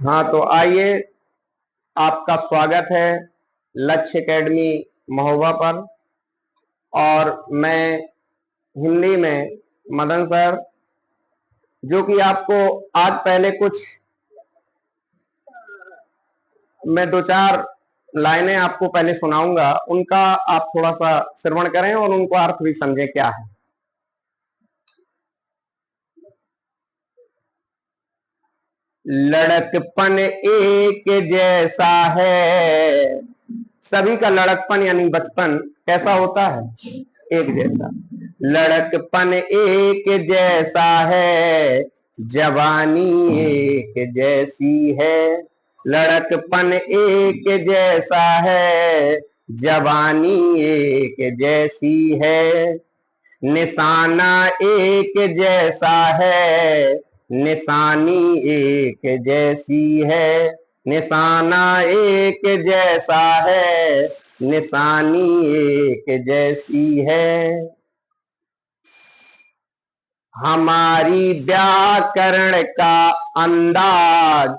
हाँ, तो आइए, आपका स्वागत है लक्ष्य एकेडमी महोबा पर। और मैं हिंदी में मदन सर, जो कि आपको आज पहले कुछ मैं दो चार लाइनें आपको पहले सुनाऊंगा, उनका आप थोड़ा सा श्रवण करें और उनको अर्थ भी समझें क्या है। लड़कपन एक जैसा है, सभी का लड़कपन यानी बचपन कैसा होता है? एक जैसा। लड़कपन एक जैसा है, जवानी एक जैसी है। लड़कपन एक जैसा है, जवानी एक जैसी है। निशाना एक जैसा है, निशानी एक जैसी है। निशाना एक जैसा है, निशानी एक जैसी है। हमारी व्याकरण का अंदाज,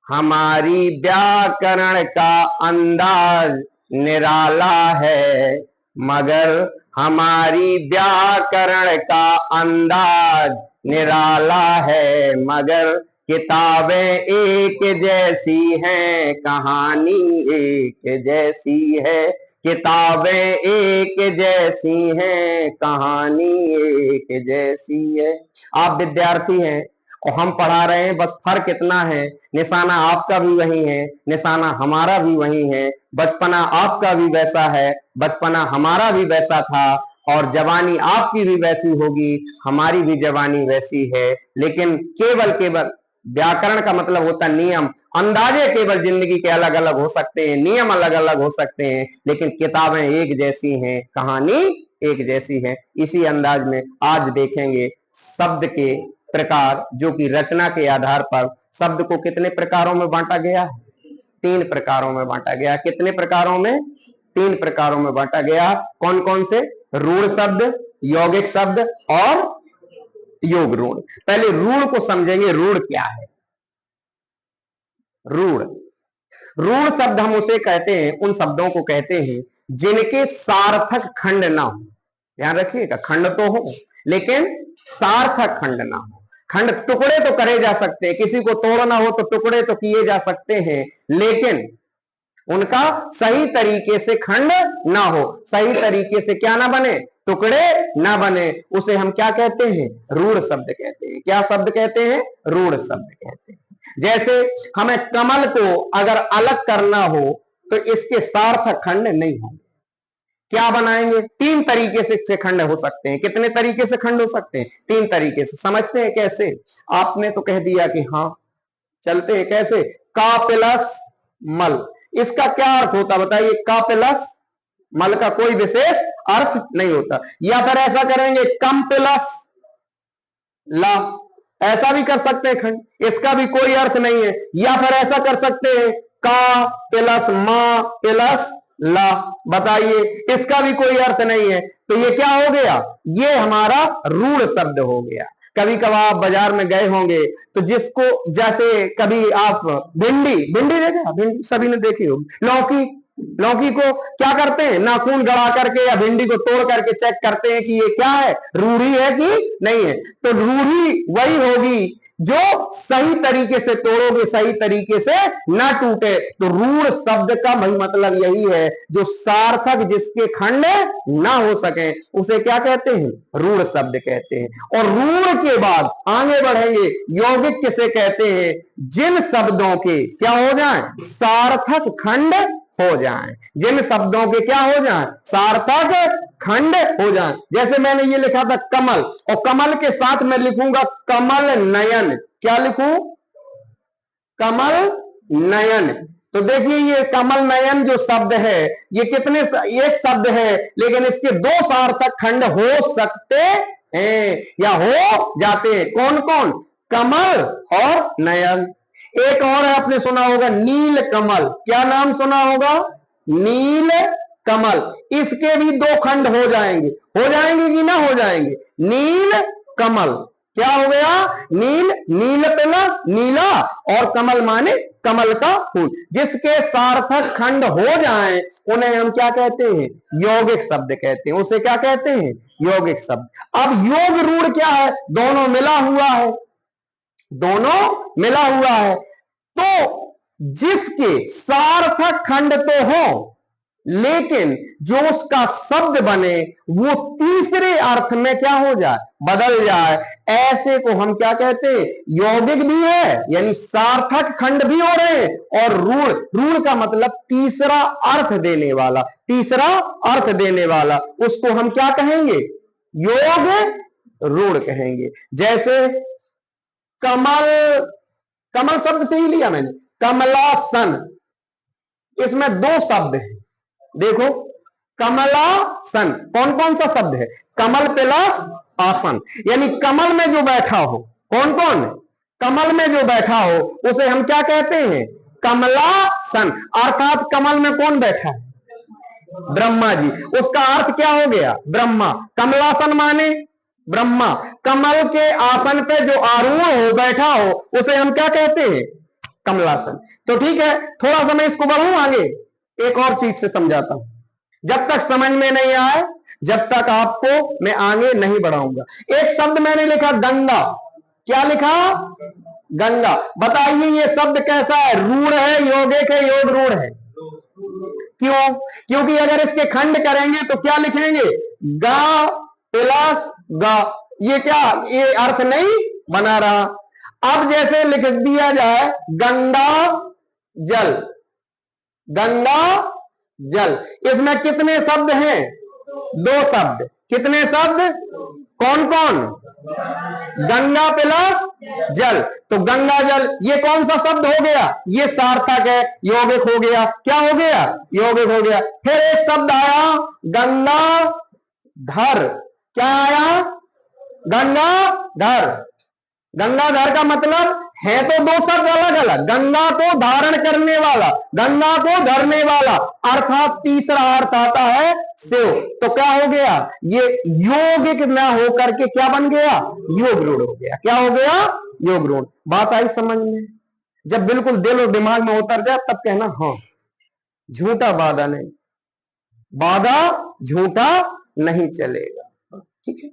हमारी व्याकरण का अंदाज निराला है, मगर हमारी व्याकरण का अंदाज निराला है, मगर किताबें एक जैसी हैं, कहानी एक जैसी है। किताबें एक जैसी हैं, कहानी एक जैसी है। आप विद्यार्थी हैं और हम पढ़ा रहे हैं, बस फर्क इतना है, निशाना आपका भी वही है, निशाना हमारा भी वही है। बचपना आपका भी वैसा है, बचपना हमारा भी वैसा था, और जवानी आपकी भी वैसी होगी, हमारी भी जवानी वैसी है। लेकिन केवल केवल व्याकरण का मतलब होता नियम, अंदाजे केवल जिंदगी के अलग अलग हो सकते हैं, नियम अलग अलग हो सकते हैं, लेकिन किताबें एक जैसी हैं, कहानी एक जैसी है। इसी अंदाज में आज देखेंगे शब्द के प्रकार, जो कि रचना के आधार पर शब्द को कितने प्रकारों में बांटा गया है? 3 प्रकारों में बांटा गया। कितने प्रकारों में? 3 प्रकारों में बांटा गया। कौन कौन से? रूढ़ शब्द, यौगिक शब्द और योग रूढ़। पहले रूढ़ को समझेंगे, रूढ़ क्या है? रूढ़, रूढ़ शब्द हम उसे कहते हैं, उन शब्दों को कहते हैं जिनके सार्थक खंड ना हो। ध्यान रखिएगा, खंड तो हो लेकिन सार्थक खंड ना हो। खंड टुकड़े तो करे जा सकते हैं, किसी को तोड़ना हो तो टुकड़े तो किए जा सकते हैं, लेकिन उनका सही तरीके से खंड ना हो, सही तरीके से क्या ना बने? टुकड़े ना बने। उसे हम क्या कहते हैं? रूढ़ शब्द कहते हैं। क्या शब्द कहते हैं? रूढ़ शब्द कहते हैं। जैसे हमें कमल को अगर अलग करना हो तो इसके सार्थक खंड नहीं होंगे। क्या बनाएंगे? 3 तरीके से खंड हो सकते हैं। कितने तरीके से खंड हो सकते हैं? 3 तरीके से। समझते हैं कैसे? आपने तो कह दिया कि हाँ, चलते हैं। कैसे? का प्लस मल, इसका क्या अर्थ होता बताइए? का प्लस मल का कोई विशेष अर्थ नहीं होता। या फिर ऐसा करेंगे, कम प्लस ला, ऐसा भी कर सकते हैं खंड, इसका भी कोई अर्थ नहीं है। या फिर ऐसा कर सकते हैं, का प्लस मा प्लस ला, बताइए, इसका भी कोई अर्थ नहीं है। तो ये क्या हो गया? ये हमारा रूढ़ शब्द हो गया। कभी कभार आप बाजार में गए होंगे तो जिसको, जैसे कभी आप भिंडी, भिंडी देखा? भिंडी सभी ने देखी होगी। लौकी, लौकी को क्या करते हैं? नाखून गड़ा करके या भिंडी को तोड़ करके चेक करते हैं कि ये क्या है, रूढ़ी है कि नहीं है। तो रूढ़ी वही होगी जो सही तरीके से तोड़ोगे, सही तरीके से ना टूटे। तो रूढ़ शब्द का वही मतलब यही है, जो सार्थक, जिसके खंड ना हो सके, उसे क्या कहते हैं? रूढ़ शब्द कहते हैं। और रूढ़ के बाद आगे बढ़ेंगे, यौगिक किसे कहते हैं? जिन शब्दों के क्या हो जाए? सार्थक खंड हो जाए। जिन शब्दों के क्या हो जाए? सार्थक खंड हो जाए। जैसे मैंने ये लिखा था कमल, और कमल के साथ मैं लिखूंगा कमल नयन। क्या लिखूं? कमल नयन। तो देखिए, ये कमल नयन जो शब्द है, ये कितने, एक शब्द है, लेकिन इसके 2 सार्थक खंड हो सकते हैं या हो जाते हैं। कौन कौन? कमल और नयन। एक और है, आपने सुना होगा नील कमल। क्या नाम सुना होगा? नील कमल। इसके भी 2 खंड हो जाएंगे। हो जाएंगे कि ना हो जाएंगे? नील कमल। क्या हो गया? नील, नील प्लस नीला, और कमल माने कमल का फूल। जिसके सार्थक खंड हो जाएं उन्हें हम क्या कहते हैं? यौगिक शब्द कहते हैं। उसे क्या कहते हैं? यौगिक शब्द। अब योग रूढ़ क्या है? दोनों मिला हुआ है, दोनों मिला हुआ है। तो जिसके सार्थक खंड तो हो लेकिन जो उसका शब्द बने वो तीसरे अर्थ में क्या हो जाए? बदल जाए, ऐसे को हम क्या कहते हैं? यौगिक भी है, यानी सार्थक खंड भी हो रहे हैं, और रूढ़, रूढ़ का मतलब तीसरा अर्थ देने वाला, तीसरा अर्थ देने वाला, उसको हम क्या कहेंगे? योग रूढ़ कहेंगे। जैसे कमल, कमल शब्द से ही लिया मैंने, कमलासन, इसमें दो शब्द हैं। देखो, कमलासन कौन कौन सा शब्द है? कमल प्लस आसन, यानी कमल में जो बैठा हो, कौन कौन? कमल में जो बैठा हो उसे हम क्या कहते हैं? कमलासन। अर्थात कमल में कौन बैठा है? ब्रह्मा जी। उसका अर्थ क्या हो गया? ब्रह्मा। कमलासन माने ब्रह्मा। कमल के आसन पे जो आरूढ़ हो, बैठा हो, उसे हम क्या कहते हैं? कमलासन। तो ठीक है, थोड़ा सा मैं इसको बढ़ाऊं आगे, एक और चीज से समझाता हूं। जब तक समझ में नहीं आए जब तक आपको मैं आगे नहीं बढ़ाऊंगा। एक शब्द मैंने लिखा गंगा। क्या लिखा? गंगा। बताइए ये शब्द कैसा है? रूढ़ है, यौगिक है, योग रूढ़ है? क्यों? क्योंकि अगर इसके खंड करेंगे तो क्या लिखेंगे? गा प्लस गा। ये क्या, ये अर्थ नहीं बना रहा। अब जैसे लिख दिया जाए गंगा जल, गंगा जल, इसमें कितने शब्द हैं? दो शब्द। कितने शब्द? कौन कौन? गंगा प्लस जल, तो गंगा जल, ये कौन सा शब्द हो गया? ये सार्थक है, यौगिक हो गया। क्या हो गया? यौगिक हो गया। फिर एक शब्द आया गंगाधर। क्या आया? गंगाधर। गंगाधर का मतलब है तो दो शब्द अलग अलग, गंगा को धारण करने वाला, गंगा को धरने वाला, अर्थात तीसरा अर्थ आता है शिव। तो क्या हो गया? ये यौगिक ना होकर के क्या बन गया? योग रूढ़ हो गया। क्या हो गया? योग रूढ़। बात आई समझ में? जब बिल्कुल दिल और दिमाग में उतर जाए तब कहना हाँ, झूठा वादा नहीं, वादा झूठा नहीं चलेगा। ठीक है।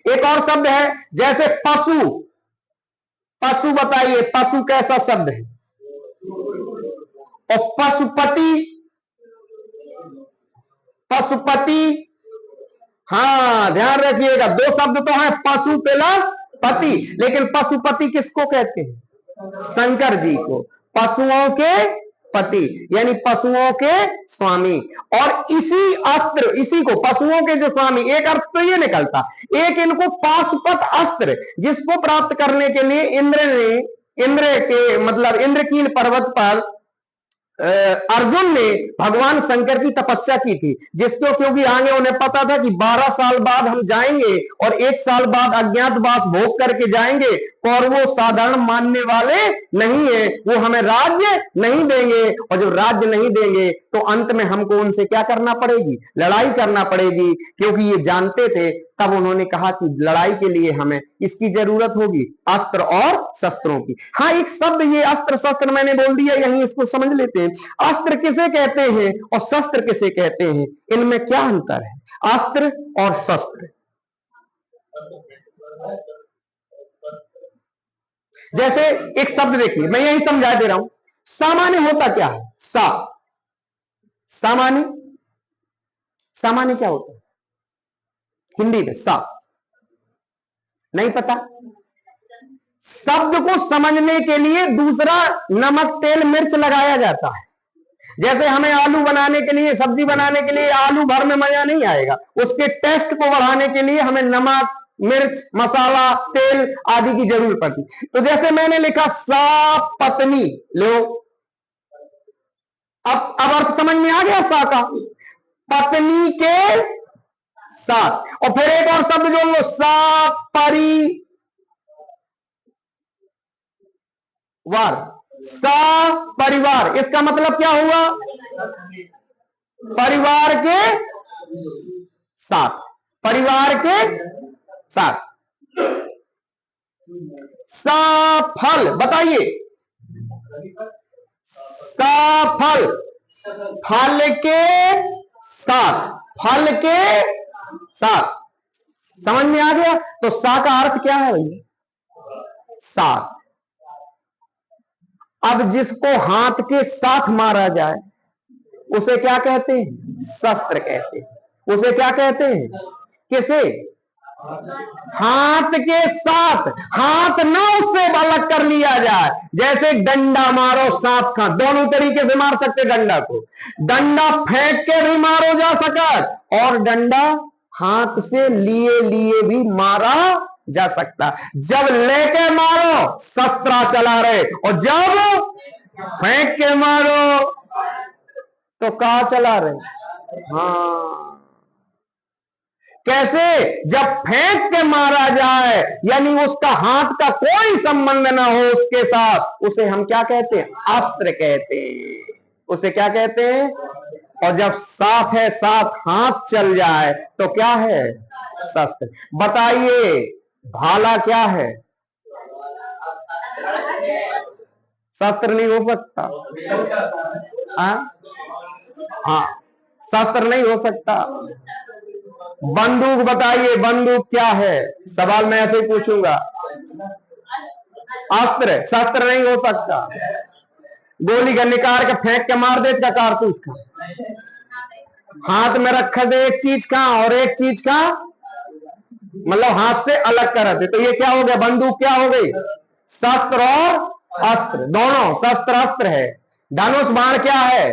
एक और शब्द है, जैसे पशु। पशु, बताइए पशु कैसा शब्द है? और पशुपति, पशुपति, हाँ ध्यान रखिएगा, दो शब्द तो है, पशु प्लस पति, लेकिन पशुपति किसको कहते हैं? शंकर जी को। पशुओं के पति, यानी पशुओं के स्वामी। और इसी अस्त्र, इसी को पशुओं के जो स्वामी, एक अर्थ तो ये निकलता, एक इनको पाशुपत अस्त्र, जिसको प्राप्त करने के लिए इंद्र के मतलब इंद्रकील पर्वत पर अर्जुन ने भगवान शंकर की तपस्या की थी, जिसको क्योंकि आगे उन्हें पता था कि 12 साल बाद हम जाएंगे और 1 साल बाद अज्ञातवास भोग करके जाएंगे, और वो साधारण मानने वाले नहीं है, वो हमें राज्य नहीं देंगे, और जब राज्य नहीं देंगे तो अंत में हमको उनसे क्या करना पड़ेगी? लड़ाई करना पड़ेगी। क्योंकि ये जानते थे, तब उन्होंने कहा कि लड़ाई के लिए हमें इसकी जरूरत होगी, अस्त्र और शस्त्रों की। हाँ, एक शब्द ये अस्त्र शस्त्र मैंने बोल दिया, यहीं इसको समझ लेते हैं। अस्त्र किसे कहते हैं और शस्त्र किसे कहते हैं? इनमें क्या अंतर है? अस्त्र और शस्त्र। जैसे एक शब्द देखिए, मैं यही समझा दे रहा हूं। सामान्य होता क्या है? सामान्य, सामान्य क्या होता है हिंदी में? नहीं पता? शब्द को समझने के लिए दूसरा नमक तेल मिर्च लगाया जाता है। जैसे हमें आलू बनाने के लिए, सब्जी बनाने के लिए आलू भर में मजा नहीं आएगा, उसके टेस्ट को बढ़ाने के लिए हमें नमक, मिर्च, मसाला, तेल आदि की जरूरत पड़ती। तो जैसे मैंने लिखा सा पत्नी, लो, अब अर्थ समझ में आ गया सा का? पत्नी के साथ। और फिर एक और शब्द जोड़ लो, सा परिवार, सा परिवार, इसका मतलब क्या हुआ? परिवार के साथ, परिवार के साथ। सफल, बताइए। सफल, फल के साथ, फल के साथ, समझ में आ गया। तो सा का अर्थ क्या है भैया? साथ। अब जिसको हाथ के साथ मारा जाए उसे क्या कहते हैं? शस्त्र कहते हैं। उसे क्या कहते हैं? किसे? हाथ के साथ, हाथ ना उससे अलग कर लिया जाए। जैसे डंडा मारो सांप का, दोनों तरीके से मार सकते डंडा को। डंडा फेंक के भी मारो जा सकत, और डंडा हाथ से लिए लिए भी मारा जा सकता। जब लेके मारो शस्त्र चला रहे, और जब फेंक के मारो तो कहा चला रहे। हाँ, कैसे? जब फेंक के मारा जाए, यानी उसका हाथ का कोई संबंध ना हो उसके साथ, उसे हम क्या कहते हैं? अस्त्र कहते हैं। उसे क्या कहते हैं? और जब साथ है, साथ हाथ चल जाए तो क्या है? शस्त्र। बताइए भाला क्या है? शस्त्र नहीं हो सकता। हाँ, शस्त्र नहीं हो सकता। बंदूक बताइए, बंदूक क्या है? सवाल मैं ऐसे ही पूछूंगा। अस्त्र, शस्त्र नहीं हो सकता। गोली का निकाल के फेंक के मार दे का कारतूस का, हाथ में रखा दे एक चीज का और एक चीज का, मतलब हाथ से अलग कर दे, तो ये क्या हो गया? बंदूक क्या हो गई? शस्त्र और अस्त्र, दोनों शस्त्र अस्त्र है। धनुष बाण क्या है?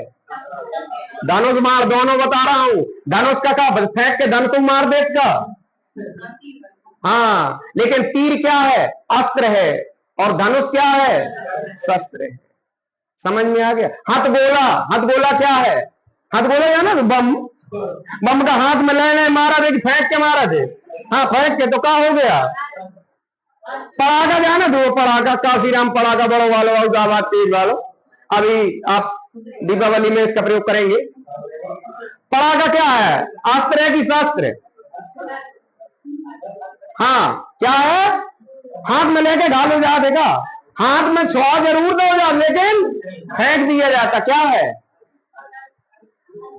धनुष बाण, दोनों बता रहा हूं। धनुष का फेंक के धनुष मार दे का, हाँ, लेकिन तीर क्या है? अस्त्र है। और धनुष क्या है? शस्त्र है। समझ में आ गया। हाथ गोला, हाथ गोला क्या है? हाथ गोला जाना ना, बम। बम का हाथ में लेने मारा दे कि फेंक के मारा दे? हाँ, फेंक के, तो क्या हो गया? पड़ाका जाना दो, पड़ाका, काशीराम पड़ाका बड़ो वालो और तेज वालो, अभी आप दीपावली में इसका प्रयोग करेंगे। पड़ाका क्या है? अस्त्र है कि शास्त्र? हाँ, क्या है? हाथ में लेके ढालो जा देगा, हाथ में छुआ जरूर दो जा, लेकिन फेंक दिया जाता। क्या है?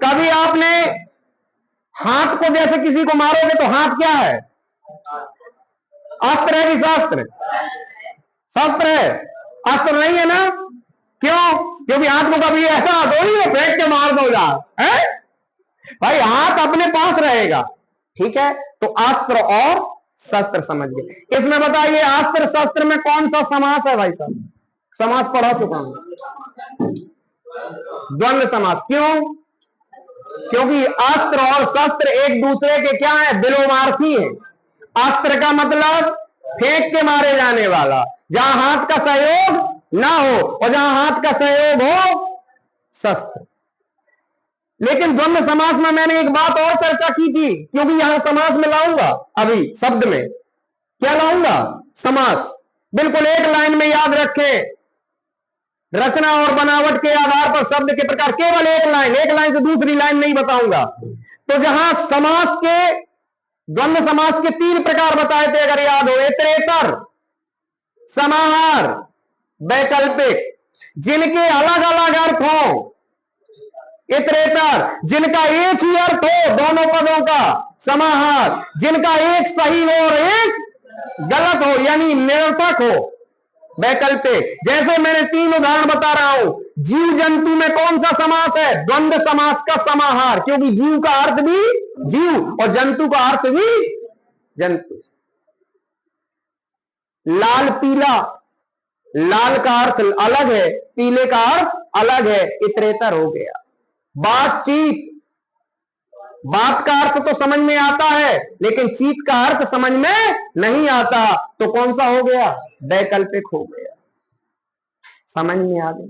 कभी आपने हाथ को जैसे किसी को मारोगे तो हाथ क्या है? अस्त्र है कि शास्त्र? शस्त्र है, अस्त्र नहीं है ना। क्यों? क्योंकि हाथ को कभी ऐसा थोड़ी है फेंक के मार दो जा, है भाई, हाथ अपने पास रहेगा। ठीक है, तो अस्त्र और शस्त्र समझ गए। इसमें बताइए अस्त्र शस्त्र में कौन सा समास है भाई साहब? समास पढ़ा चुका हूं, द्वंद्व समास। क्यों? क्योंकि अस्त्र और शस्त्र एक दूसरे के क्या है? विलोमार्थी है। अस्त्र का मतलब फेंक के मारे जाने वाला, जहां हाथ का सहयोग ना हो, और जहां हाथ का सहयोग हो शस्त्र। लेकिन द्वंद्व समास में मैंने एक बात और चर्चा की थी, क्योंकि यहां समास में लाऊंगा, अभी शब्द में क्या लाऊंगा? समास। बिल्कुल एक लाइन में याद रखें, रचना और बनावट के आधार पर शब्द के प्रकार, केवल एक लाइन से दूसरी लाइन नहीं बताऊंगा। तो जहां समास के, द्वंद्व समास के 3 प्रकार बताए थे, अगर याद हो, इतरेतर, समाहार, वैकल्पिक। जिनके अलग अलग अर्थ हो, इतरेतर, जिनका एक ही अर्थ हो दोनों पदों का, समाहार, जिनका एक सही हो और एक गलत हो, यानी निरर्थक हो, वैकल्पिक। जैसे मैंने 3 उदाहरण बता रहा हूं। जीव जंतु में कौन सा समास है? द्वंद्व समास का समाहार, क्योंकि जीव का अर्थ भी जीव और जंतु का अर्थ भी जंतु। लाल पीला, लाल का अर्थ अलग है, पीले का अर्थ अलग है, इतरेतर हो गया। बातचीत, बात का अर्थ तो समझ में आता है, लेकिन चीत का अर्थ समझ में नहीं आता, तो कौन सा हो गया? वैकल्पिक हो गया। समझ में आ गया।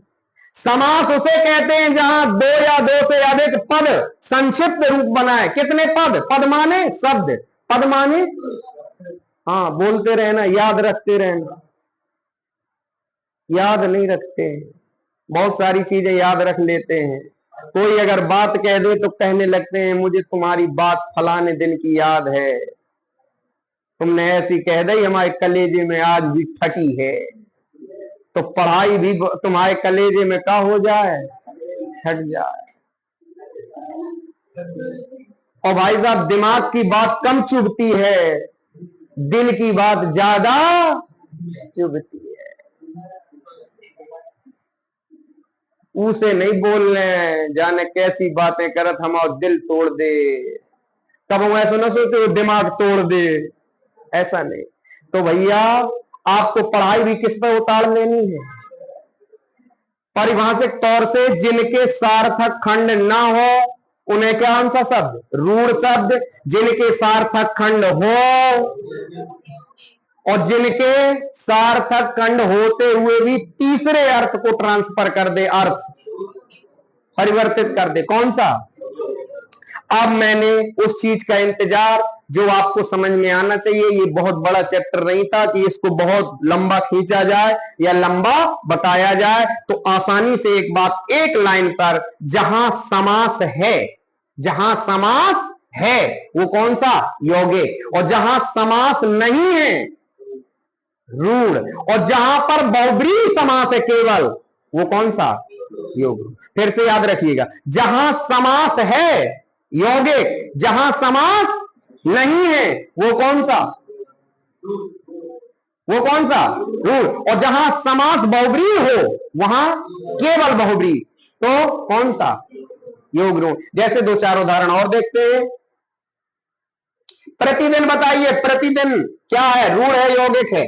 समास उसे कहते हैं जहां 2 या 2 से अधिक पद संक्षिप्त रूप बनाए। कितने पद? पद माने शब्द, पद माने, हाँ, बोलते रहना, याद रखते रहना। याद नहीं रखते, बहुत सारी चीजें याद रख लेते हैं। कोई अगर बात कह दे तो कहने लगते हैं मुझे तुम्हारी बात फलाने दिन की याद है। तुमने ऐसी कह दी हमारे कलेजे में आज भी ठकी है, तो पढ़ाई भी तुम्हारे कलेजे में का हो जाए, ठक जाए। और भाई साहब दिमाग की बात कम चुभती है, दिल की बात ज्यादा चुभती है। उसे नहीं बोल रहे जाने कैसी बातें करत हम और दिल तोड़ दे, तब हम ऐसा ना सोचते वो दिमाग तोड़ दे, ऐसा नहीं। तो भैया आपको पढ़ाई भी किस पर उतार लेनी है, परिभाषिक तौर से जिनके सार्थक खंड ना हो उन्हें क्या, कौन सा शब्द, रूढ़ शब्द। जिनके सार्थक खंड हो और जिनके सार्थक खंड होते हुए भी तीसरे अर्थ को ट्रांसफर कर दे, अर्थ परिवर्तित कर दे, कौन सा। अब मैंने उस चीज का इंतजार जो आपको समझ में आना चाहिए, ये बहुत बड़ा चैप्टर नहीं था कि इसको बहुत लंबा खींचा जाए या लंबा बताया जाए, तो आसानी से एक बात एक लाइन पर, जहां समास है, जहां समास है वो कौन सा, यौगिक, और जहां समास नहीं है रूढ़, और जहां पर बहुब्रीहि समास है केवल वो कौन सा, योग। फिर से याद रखिएगा, जहां समास है यौगिक, जहां समास नहीं है वो कौन सा, वो कौन सा, रूढ़, और जहां समास बहुब्रीहि हो वहां केवल बहुब्रीहि, तो कौन सा, योग रूढ़। जैसे दो चार उदाहरण और देखते हैं। प्रतिदिन बताइए, प्रतिदिन क्या है, रूढ़ है यौगिक है,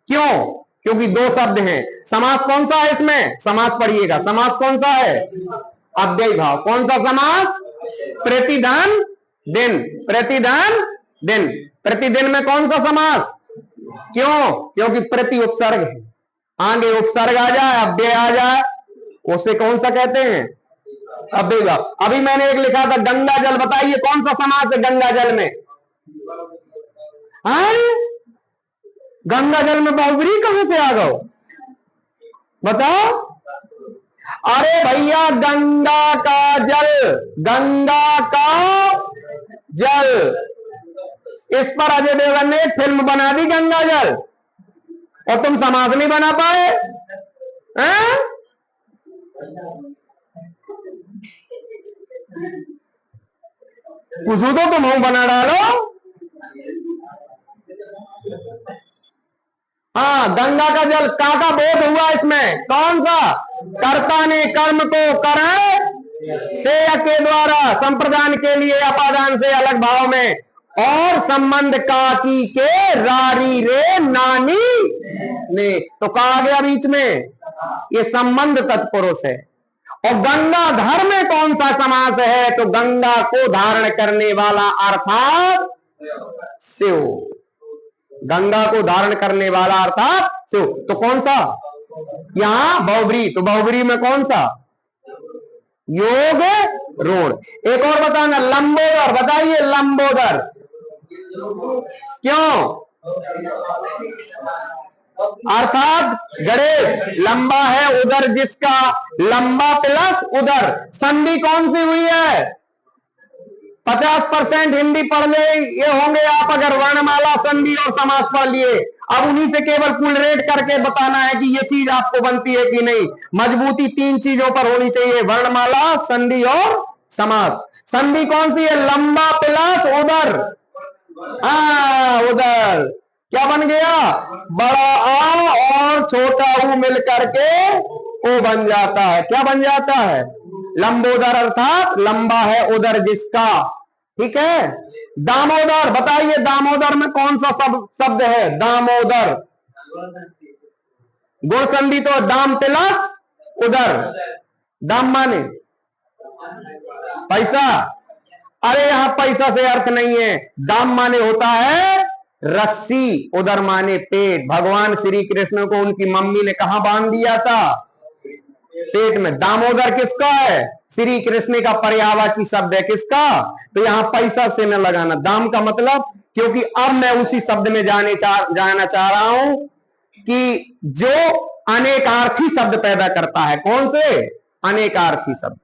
क्यों, क्योंकि दो शब्द हैं। समास कौन सा है इसमें, समास पढ़िएगा, समास कौन सा है, अव्ययी भाव। कौन सा समास, प्रतिदिन दिन, प्रतिदिन दिन, प्रतिदिन में कौन सा समास, क्यों, क्योंकि प्रति उपसर्ग है, आगे उपसर्ग आ जाए अव्यय आ जाए उसे कौन सा कहते हैं, अव्ययी भाव। अभी मैंने एक लिखा था गंगा जल, बताइए कौन सा समास है गंगा जल में, गंगा जल में बहुब्रीहि कहां से आ गए, बताओ। अरे भैया गंगा का जल, गंगा का जल, इस पर अजय देवगन ने एक फिल्म बना दी गंगा जल, और तुम समास नहीं बना पाए हैं? पूछू तो तुम हम बना डालो। हाँ, गंगा का जल, का बोध हुआ इसमें, कौन सा, कर्ता ने कर्म को करण से के द्वारा संप्रदान के लिए अपादान से अलग भाव में, और संबंध काकी के रारी रे नानी ने, तो कहा गया बीच में, ये संबंध तत्पुरुष है। और गंगाधर में कौन सा समास है, तो गंगा को धारण करने वाला अर्थात शिव, गंगा को धारण करने वाला अर्थात शिव, तो कौन सा, यहां बहुब्रीहि, तो बहुब्रीहि में कौन सा, योग रूढ़। एक और बताना, लंबोदर, बताइए लंबोदर, क्यों, अर्थात गणेश, लंबा है उदर जिसका, लंबा प्लस उदर, संधि कौन सी हुई है, 50% हिंदी पढ़ ले ये होंगे आप अगर वर्णमाला संधि और समास पढ़ लिए। अब उन्हीं से केवल कुल रेट करके बताना है कि ये चीज आपको बनती है कि नहीं। मजबूती तीन चीजों पर होनी चाहिए, वर्णमाला, संधि और समास। संधि कौन सी है, लंबा प्लस उदर, उदर, क्या बन गया, बड़ा आ और छोटा ऊ मिल करके ओ बन जाता है, क्या बन जाता है, लंबोदर, अर्थात लंबा है उदर जिसका, ठीक है। दामोदर, बताइए दामोदर में कौन सा शब्द है, दामोदर, गुण संधि तो दाम प्लस उदर, दाम माने पैसा, अरे यहां पैसा से अर्थ नहीं है, दाम माने होता है रस्सी, उदर माने पेट। भगवान श्री कृष्ण को उनकी मम्मी ने कहां बांध दिया था, पेट में। दामोदर किसका है, श्री कृष्ण का पर्यायवाची शब्द है, किसका, तो यहां पैसा से न लगाना, दाम का मतलब, क्योंकि अब मैं उसी शब्द में जाना चाह रहा हूं कि जो अनेकार्थी शब्द पैदा करता है, कौन से, अनेकार्थी शब्द।